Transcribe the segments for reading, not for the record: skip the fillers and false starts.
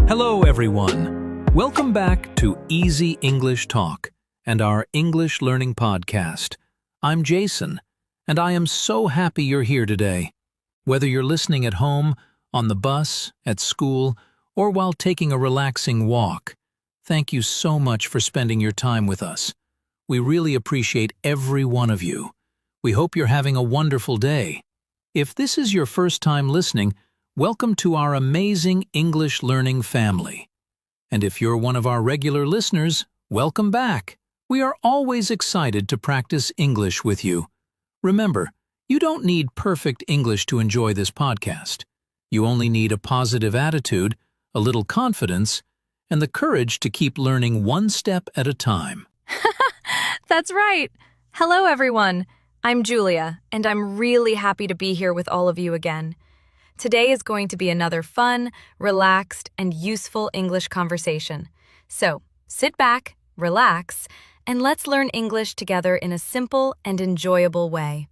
Hello, everyone. Welcome back to Easy English Talk and our English Learning Podcast. I'm Jason, and I am so happy you're here today. Whether you're listening at home, on the bus, at school, or while taking a relaxing walk, thank you so much for spending your time with us. We really appreciate every one of you. We hope you're having a wonderful day. If this is your first time listening, welcome to our amazing English learning family. And if you're one of our regular listeners, welcome back. We are always excited to practice English with you. Remember, you don't need perfect English to enjoy this podcast. You only need a positive attitude, a little confidence, and the courage to keep learning one step at a time. That's right. Hello, everyone. I'm Julia, and I'm really happy to be here with all of you again. Today is going to be another fun, relaxed, and useful English conversation. So, sit back, relax, and let's learn English together in a simple and enjoyable way.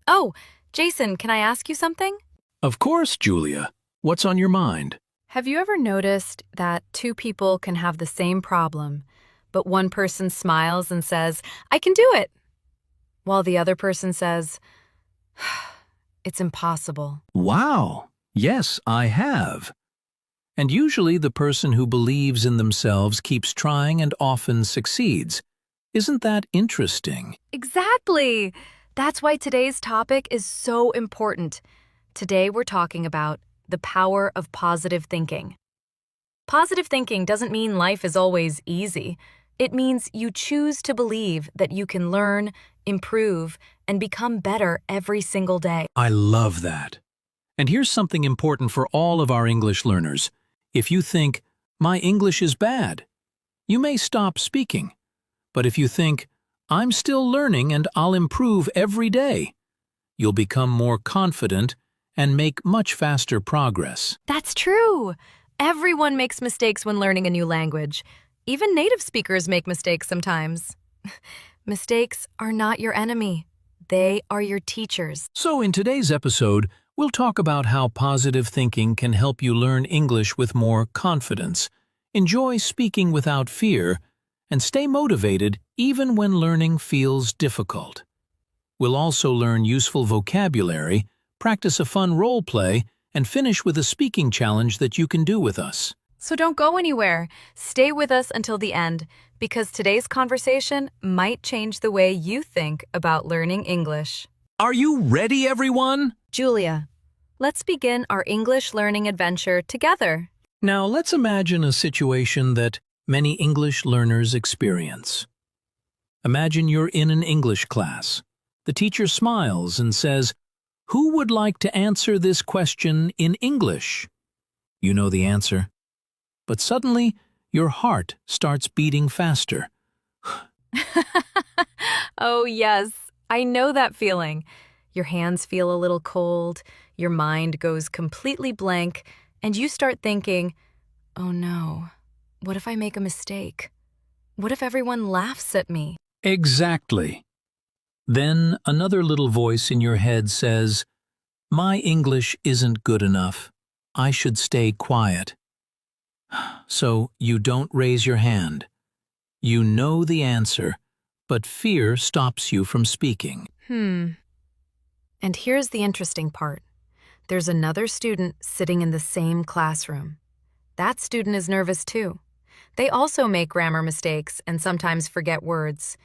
Oh, Jason, can I ask you something? Of course, Julia. What's on your mind? Have you ever noticed that two people can have the same problem, but one person smiles and says, "I can do it," while the other person says, "It's impossible"? Wow! Yes, I have. And usually the person who believes in themselves keeps trying and often succeeds. Isn't that interesting? Exactly! That's why today's topic is so important. Today we're talking about the power of positive thinking. Positive thinking doesn't mean life is always easy. It means you choose to believe that you can learn, improve, and become better every single day. I love that. And here's something important for all of our English learners. If you think, "My English is bad," you may stop speaking. But if you think, "I'm still learning and I'll improve every day," you'll become more confident and make much faster progress. That's true. Everyone makes mistakes when learning a new language. Even native speakers make mistakes sometimes. Mistakes are not your enemy. They are your teachers. So in today's episode, we'll talk about how positive thinking can help you learn English with more confidence, enjoy speaking without fear, and stay motivated even when learning feels difficult. We'll also learn useful vocabulary, practice a fun role play, and finish with a speaking challenge that you can do with us. So don't go anywhere. Stay with us until the end, because today's conversation might change the way you think about learning English. Are you ready, everyone? Julia, let's begin our English learning adventure together. Now let's imagine a situation that many English learners experience. Imagine you're in an English class. The teacher smiles and says, "Who would like to answer this question in English?" You know the answer. But suddenly, your heart starts beating faster. Oh, yes. I know that feeling. Your hands feel a little cold, your mind goes completely blank, and you start thinking, "Oh no, what if I make a mistake? What if everyone laughs at me?" Exactly. Then another little voice in your head says, "My English isn't good enough. I should stay quiet." So you don't raise your hand. You know the answer, but fear stops you from speaking. And here's the interesting part. There's another student sitting in the same classroom. That student is nervous too. They also make grammar mistakes and sometimes forget words.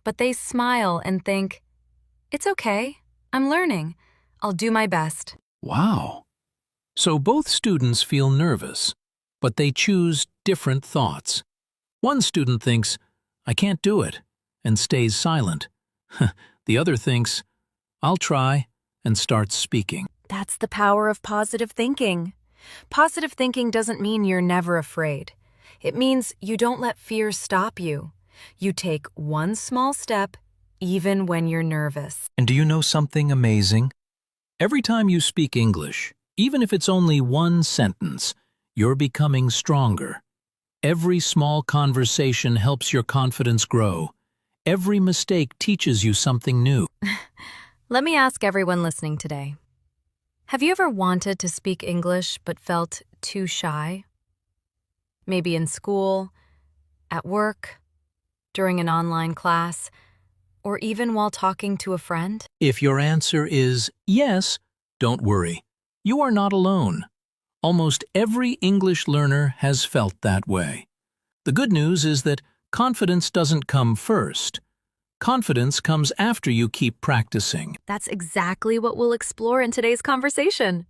But they smile and think, "It's okay. I'm learning. I'll do my best." Wow. So both students feel nervous, but they choose different thoughts. One student thinks, "I can't do it," and stays silent. The other thinks, "I'll try," and starts speaking. That's the power of positive thinking. Positive thinking doesn't mean you're never afraid. It means you don't let fear stop you. You take one small step, even when you're nervous. And do you know something amazing? Every time you speak English, even if it's only one sentence, you're becoming stronger. Every small conversation helps your confidence grow. Every mistake teaches you something new. Let me ask everyone listening today. Have you ever wanted to speak English but felt too shy? Maybe in school, at work, during an online class, or even while talking to a friend? If your answer is yes, don't worry. You are not alone. Almost every English learner has felt that way. The good news is that confidence doesn't come first. Confidence comes after you keep practicing. That's exactly what we'll explore in today's conversation.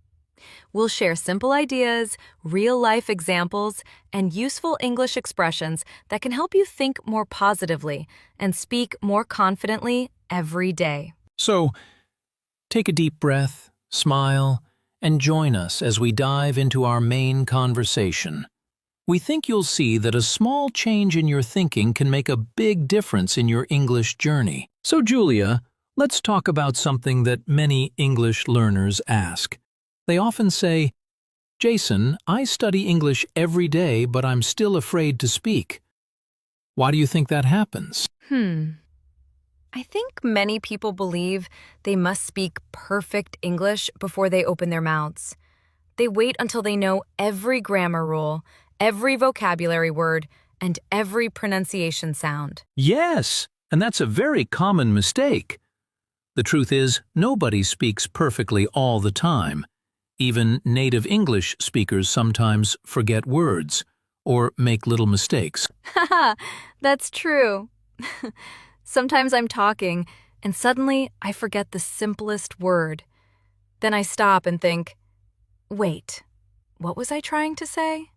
We'll share simple ideas, real-life examples, and useful English expressions that can help you think more positively and speak more confidently every day. So, take a deep breath, smile, and join us as we dive into our main conversation. We think you'll see that a small change in your thinking can make a big difference in your English journey. So, Julia, let's talk about something that many English learners ask. They often say, "Jason, I study English every day, but I'm still afraid to speak." Why do you think that happens? I think many people believe they must speak perfect English before they open their mouths. They wait until they know every grammar rule, every vocabulary word, and every pronunciation sound. Yes, and that's a very common mistake. The truth is, nobody speaks perfectly all the time. Even native English speakers sometimes forget words or make little mistakes. Haha, that's true. Sometimes I'm talking, and suddenly I forget the simplest word. Then I stop and think, wait, what was I trying to say?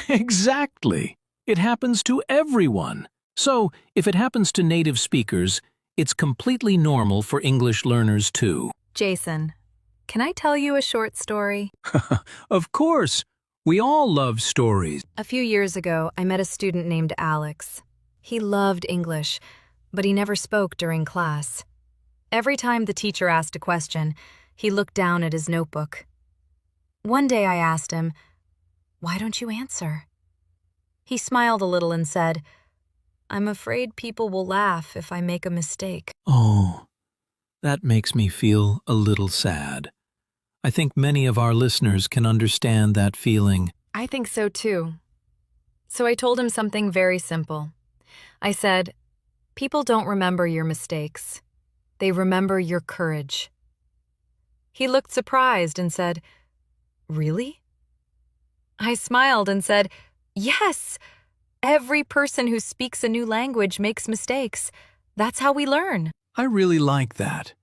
Exactly. It happens to everyone. So, if it happens to native speakers, it's completely normal for English learners too. Jason, can I tell you a short story? Of course. We all love stories. A few years ago, I met a student named Alex. He loved English, but he never spoke during class. Every time the teacher asked a question, he looked down at his notebook. One day I asked him, "Why don't you answer?" He smiled a little and said, "I'm afraid people will laugh if I make a mistake." Oh, that makes me feel a little sad. I think many of our listeners can understand that feeling. I think so too. So I told him something very simple. I said, "People don't remember your mistakes. They remember your courage." He looked surprised and said, "Really?" I smiled and said, "Yes, every person who speaks a new language makes mistakes. That's how we learn." I really like that.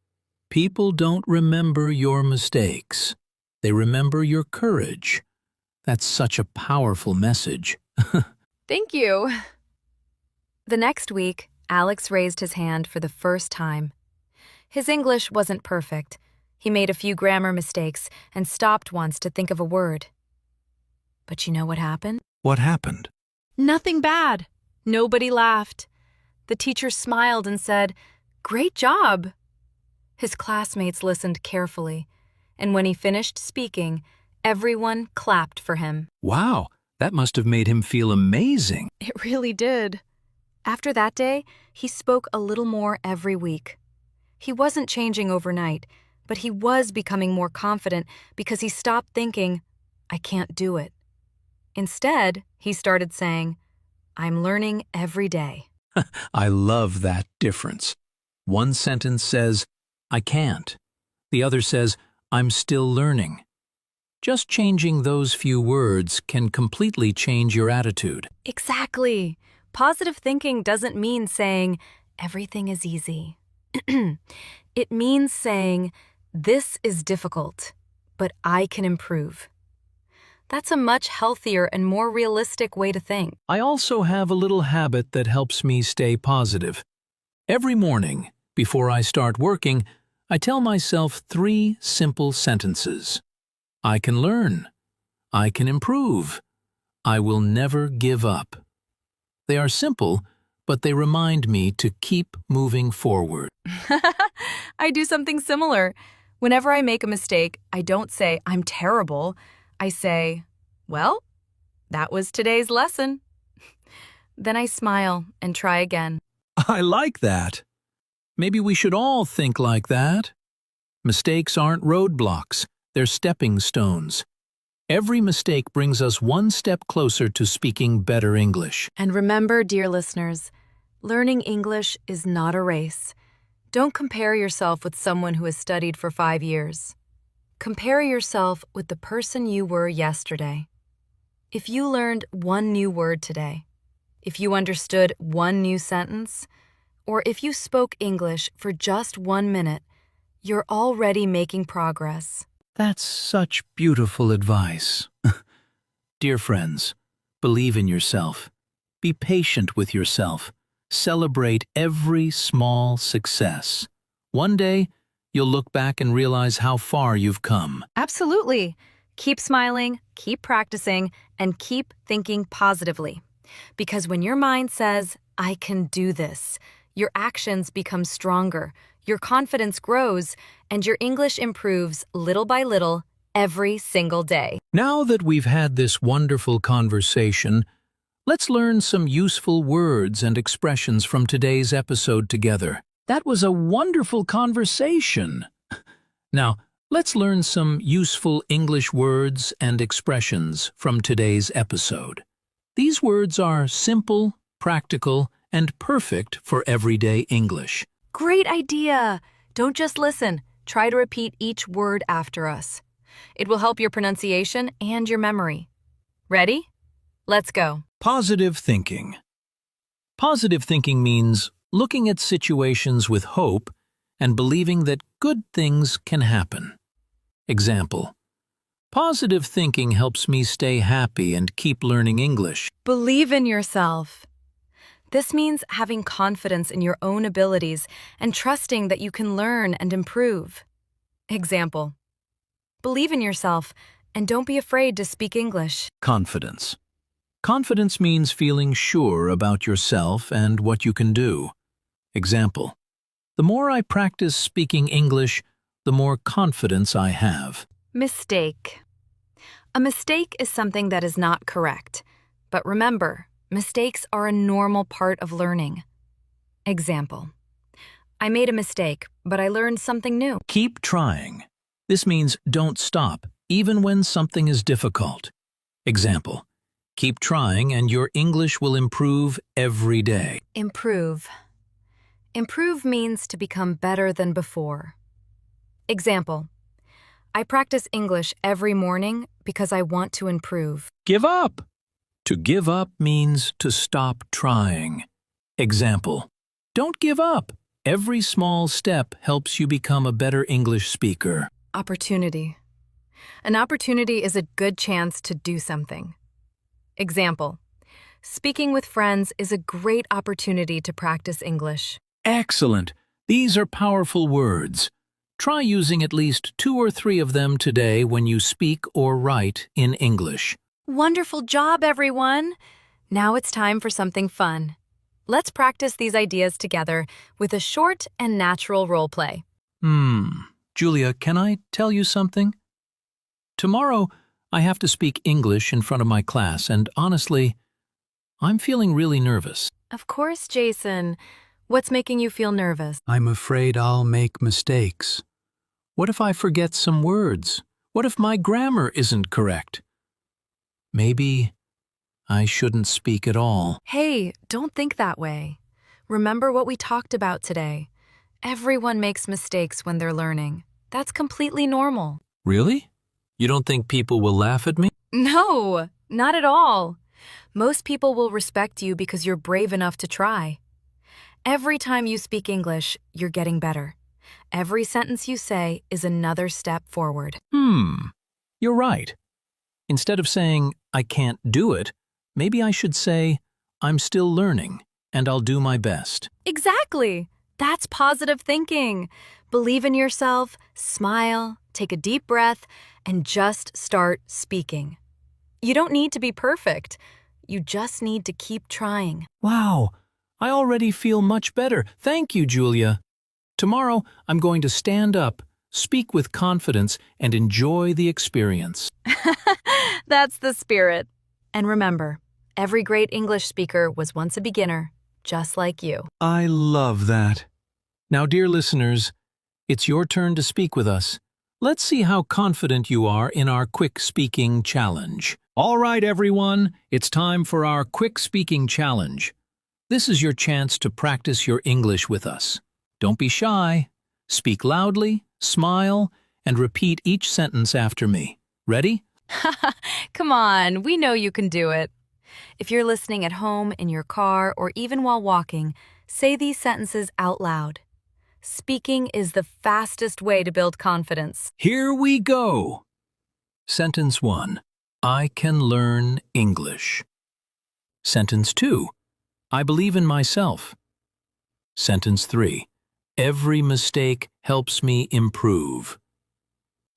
People don't remember your mistakes. They remember your courage. That's such a powerful message. Thank you. The next week, Alex raised his hand for the first time. His English wasn't perfect. He made a few grammar mistakes and stopped once to think of a word. But you know what happened? What happened? Nothing bad. Nobody laughed. The teacher smiled and said, "Great job." His classmates listened carefully, and when he finished speaking, everyone clapped for him. Wow, that must have made him feel amazing. It really did. After that day, he spoke a little more every week. He wasn't changing overnight, but he was becoming more confident because he stopped thinking, "I can't do it." Instead, he started saying, "I'm learning every day." I love that difference. One sentence says, "I can't." The other says, "I'm still learning." Just changing those few words can completely change your attitude. Exactly. Positive thinking doesn't mean saying, "Everything is easy." It means saying, "This is difficult, but I can improve." That's a much healthier and more realistic way to think. I also have a little habit that helps me stay positive. Every morning, before I start working, I tell myself 3 simple sentences. I can learn. I can improve. I will never give up. They are simple, but they remind me to keep moving forward. I do something similar. Whenever I make a mistake, I don't say, "I'm terrible." I say, "Well, that was today's lesson." Then I smile and try again. I like that. Maybe we should all think like that. Mistakes aren't roadblocks, they're stepping stones. Every mistake brings us one step closer to speaking better English. And remember, dear listeners, learning English is not a race. Don't compare yourself with someone who has studied for 5 years. Compare yourself with the person you were yesterday. If you learned one new word today, if you understood one new sentence, or if you spoke English for just 1 minute, you're already making progress. That's such beautiful advice. Dear friends, believe in yourself. Be patient with yourself. Celebrate every small success. One day, you'll look back and realize how far you've come. Absolutely. Keep smiling, keep practicing, and keep thinking positively. Because when your mind says, I can do this, your actions become stronger, your confidence grows, and your English improves little by little every single day. Now that we've had this wonderful conversation, let's learn some useful words and expressions from today's episode together. That was a wonderful conversation. Now, let's learn some useful English words and expressions from today's episode. These words are simple, practical, and perfect for everyday English. Great idea! Don't just listen. Try to repeat each word after us. It will help your pronunciation and your memory. Ready? Let's go. Positive thinking. Positive thinking means looking at situations with hope and believing that good things can happen. Example: positive thinking helps me stay happy and keep learning English. Believe in yourself. This means having confidence in your own abilities and trusting that you can learn and improve. Example: believe in yourself and don't be afraid to speak English. Confidence. Confidence means feeling sure about yourself and what you can do. Example: the more I practice speaking English, the more confidence I have. Mistake. A mistake is something that is not correct. But remember, mistakes are a normal part of learning. Example: I made a mistake, but I learned something new. Keep trying. This means don't stop, even when something is difficult. Example: keep trying and your English will improve every day. Improve. Improve means to become better than before. Example: I practice English every morning because I want to improve. Give up. To give up means to stop trying. Example: don't give up. Every small step helps you become a better English speaker. Opportunity. An opportunity is a good chance to do something. Example: speaking with friends is a great opportunity to practice English. Excellent. These are powerful words. Try using at least 2 or 3 of them today when you speak or write in English. Wonderful job, everyone! Now it's time for something fun. Let's practice these ideas together with a short and natural role play. Julia, can I tell you something? Tomorrow, I have to speak English in front of my class, and honestly, I'm feeling really nervous. Of course, Jason. What's making you feel nervous? I'm afraid I'll make mistakes. What if I forget some words? What if my grammar isn't correct? Maybe I shouldn't speak at all. Hey, don't think that way. Remember what we talked about today. Everyone makes mistakes when they're learning. That's completely normal. Really? You don't think people will laugh at me? No, not at all. Most people will respect you because you're brave enough to try. Every time you speak English, you're getting better. Every sentence you say is another step forward. You're right. Instead of saying, I can't do it, maybe I should say, I'm still learning, and I'll do my best. Exactly. That's positive thinking. Believe in yourself, smile, take a deep breath, and just start speaking. You don't need to be perfect. You just need to keep trying. Wow, I already feel much better. Thank you, Julia. Tomorrow, I'm going to stand up, speak with confidence, and enjoy the experience. That's the spirit. And remember, every great English speaker was once a beginner, just like you. I love that. Now, dear listeners, it's your turn to speak with us. Let's see how confident you are in our quick speaking challenge. All right, everyone, it's time for our quick speaking challenge. This is your chance to practice your English with us. Don't be shy. Speak loudly, smile, and repeat each sentence after me. Ready? Come on, we know you can do it. If you're listening at home, in your car, or even while walking, say these sentences out loud. Speaking is the fastest way to build confidence. Here we go. Sentence 1. I can learn English. Sentence 2. I believe in myself. Sentence 3. Every mistake helps me improve.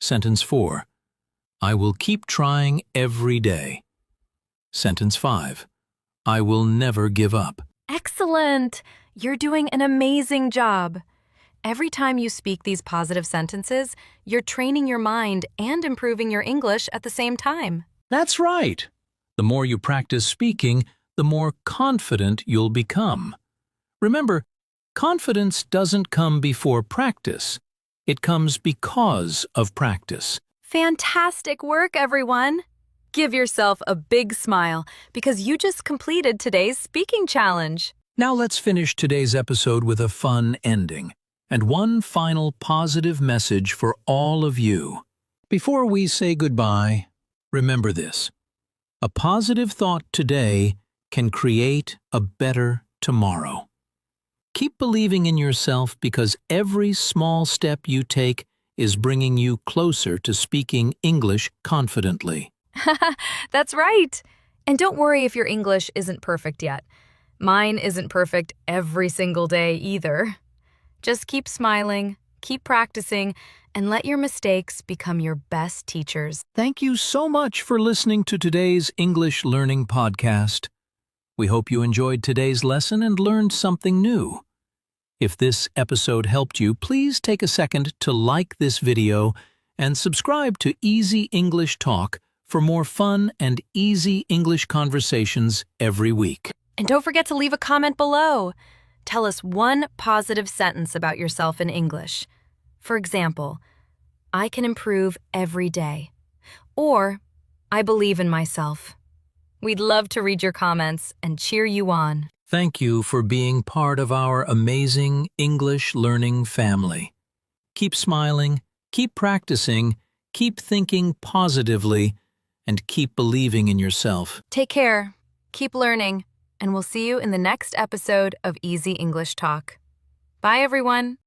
Sentence 4. I will keep trying every day. Sentence 5. I will never give up. Excellent! You're doing an amazing job. Every time you speak these positive sentences, you're training your mind and improving your English at the same time. That's right. The more you practice speaking, the more confident you'll become. Remember, confidence doesn't come before practice. It comes because of practice. Fantastic work, everyone! Give yourself a big smile because you just completed today's speaking challenge. Now let's finish today's episode with a fun ending and one final positive message for all of you. Before we say goodbye, remember this. A positive thought today can create a better tomorrow. Keep believing in yourself because every small step you take is bringing you closer to speaking English confidently. That's right. And don't worry if your English isn't perfect yet. Mine isn't perfect every single day either. Just keep smiling, keep practicing, and let your mistakes become your best teachers. Thank you so much for listening to today's English Learning Podcast. We hope you enjoyed today's lesson and learned something new. If this episode helped you, please take a second to like this video and subscribe to Easy English Talk for more fun and easy English conversations every week. And don't forget to leave a comment below. Tell us one positive sentence about yourself in English. For example, I can improve every day. Or, I believe in myself. We'd love to read your comments and cheer you on. Thank you for being part of our amazing English learning family. Keep smiling, keep practicing, keep thinking positively, and keep believing in yourself. Take care, keep learning, and we'll see you in the next episode of Easy English Talk. Bye, everyone.